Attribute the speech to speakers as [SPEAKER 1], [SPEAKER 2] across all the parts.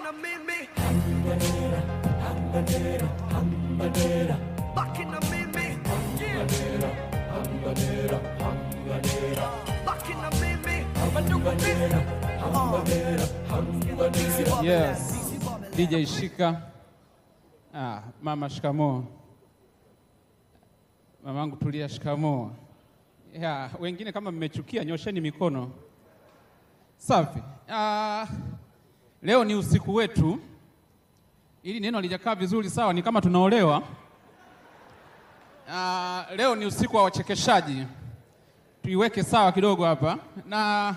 [SPEAKER 1] na mimi baki na mimi baki na mimi
[SPEAKER 2] Yes. DJ Shika. Mama shikamoo. Mamangu Tulia shikamoo. Wengine kama mmechukia nyosheni mikono. Safi. Leo ni usiku wetu. Ili neno lijakaa vizuri sawa, ni kama tunaolewa. Leo ni usiku wa wachekeshaji. Tuiweke sawa kidogo hapa. Na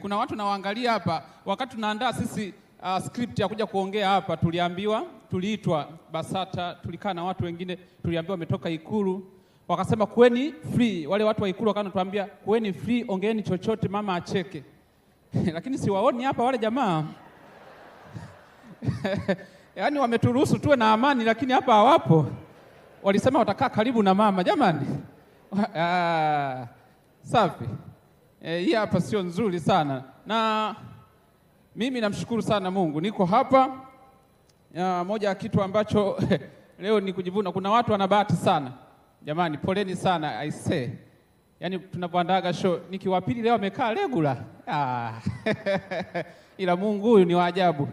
[SPEAKER 2] kuna watu nawaangalia hapa, wakati tunaandaa sisi script ya kuja kuongea hapa, tuliitwa BASATA, tulikaa na watu wengine, tuliambiwa wametoka Ikulu, wakasema kuweni free. Wale watu wa Ikulu wakanatuambia kuweni free, ongeeni chochote mama acheke. Lakini siwaoni hapa wale jamaa. Yaani wameturuhusu tuwe na amani, lakini hapa hawapo. Walisema watakaa karibu na mama. Jamani. Safi. Hii hapa sio nzuri sana. Na mimi namshukuru sana Mungu. Niko hapa. Moja ya kitu ambacho leo ni kujivuna. Kuna watu wana bahati sana. Jamani, poleni sana I say. Yaani tunapoandaga show nikiwapili leo amekaa regular. Ila Mungu huyu ni wa ajabu.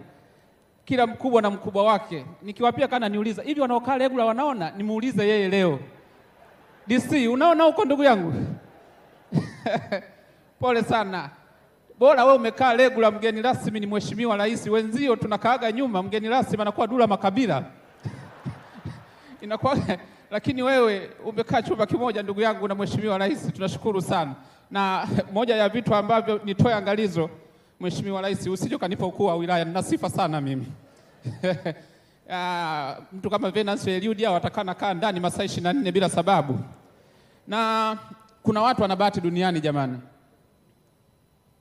[SPEAKER 2] Kila mkubwa na mkubwa wake. Nikiwapia kana niuliza, hivi wanaokaa regular wanaona? Nimuulize yeye leo. DC, unaona huko ndugu yangu? Pole sana. Bora wewe umekaa regular, mgeni rasmi ni Mheshimiwa Rais. Wenzio tunakaaga nyuma, mgeni rasmi anakuwa Dula Makabila. Inakuwa, lakini wewe umekaa chumba kimoja ndugu yangu na Mheshimiwa Rais. Tunashukuru sana. Na moja ya vitu ambavyo nitoe angalizo, Mheshimiwa Rais, usije kanipa ukuu wa wilaya, nina sifa sana mimi. Mtu kama Venance Eliudia watakana kaa ndani masaa 24 bila sababu. Na kuna watu wana bahati duniani jamani.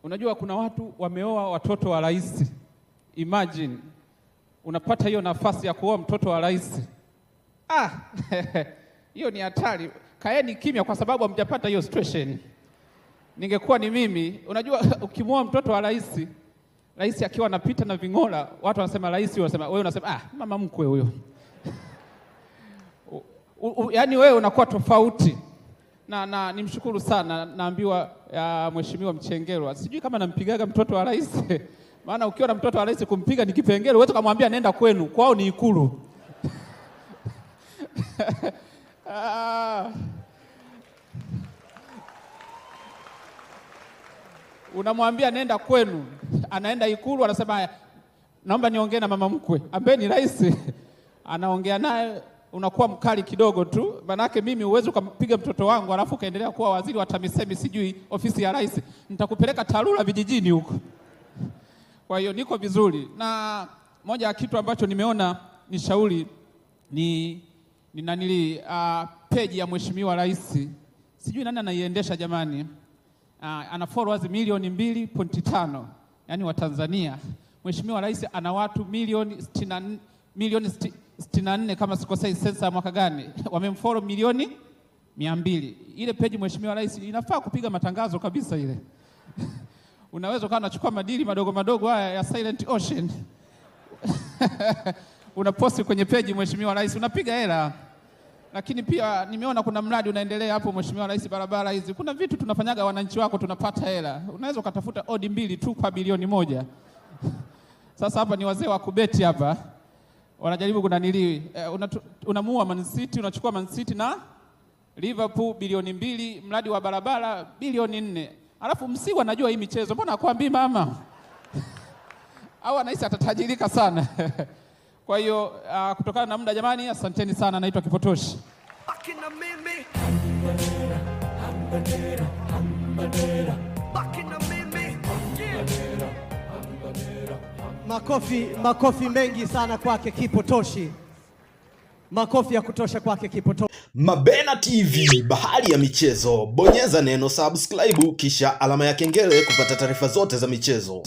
[SPEAKER 2] Unajua kuna watu wameoa watoto wa rais. Imagine unapata hiyo nafasi ya kuoa mtoto wa rais. Hiyo ni hatari. Kaeni kimya kwa sababu hamjapata hiyo situation. Ningekuwa ni mimi, unajua ukimwoa mtoto wa rais, rais akiwa anapita na ving'ola, watu wanasema rais, wanasema wewe unasema mama mkwe huyo. Yaani wewe unakuwa tofauti. Na nimshukuru sana, naambiwa Mheshimiwa Mchengerwa. Sijui kama nampigaga mtoto wa rais. Maana ukiwa na mtoto wa rais kumpiga ni kipengele, wewe kumwambia nenda kwenu, kwao ni Ikulu. Unamwambia nenda kwenu, anaenda Ikulu, anasema naomba niongee na mama mkwe ambaye ni rais. Anaongea naye, unakuwa mkali kidogo tu. Manake mimi uwezo kumpiga mtoto wangu alafu kaendelea kuwa waziri wa TAMISEMI sijui ofisi ya rais, nitakupeleka Tarura vijijini huko. Kwa hiyo niko vizuri. Na moja ya kitu ambacho nimeona ni shauri ni nanili page ya Mheshimiwa Rais. Sijui nani anaiendesha jamani. Ana followers milioni 2.5, yani wa Tanzania. Mheshimiwa Rais ana watu milioni 64 kama sikosei, sensa ya mwaka gani wamemfollow milioni 200. Ile page Mheshimiwa Rais inafaa kupiga matangazo kabisa ile. Unaweza ukawa unachukua madili madogo madogo haya ya Silent Ocean. Unaposti kwenye page Mheshimiwa Rais, unapiga hela. Lakini pia nimeona kuna mradi unaendelea hapo Mheshimiwa Rais, barabara hizi. Kuna vitu tunafanyaga wananchi wako tunapata hela. Unaweza ukatafuta odi 2 tu kwa bilioni 1. Sasa hapa ni wazee wa kubeti hapa. Wanajaribu kunanili, unamuua Man City, unachukua Man City na Liverpool bilioni 2, mradi wa barabara bilioni 4. Alafu Msigwa anajua hii michezo. Mbona akwambii mama? Au anahisi atatajirika sana. Kwa hiyo kutokana na muda jamani, asanteni sana. Naitwa Kipotoshi.
[SPEAKER 1] Baki na mimi baki na mimi.
[SPEAKER 3] Makofi mengi sana kwake Kipotoshi. Makofi ya kutosha kwake Kipotoshi.
[SPEAKER 4] Mabena TV, bahari ya michezo. Bonyeza neno subscribe kisha alama ya kengele kupata taarifa zote za michezo.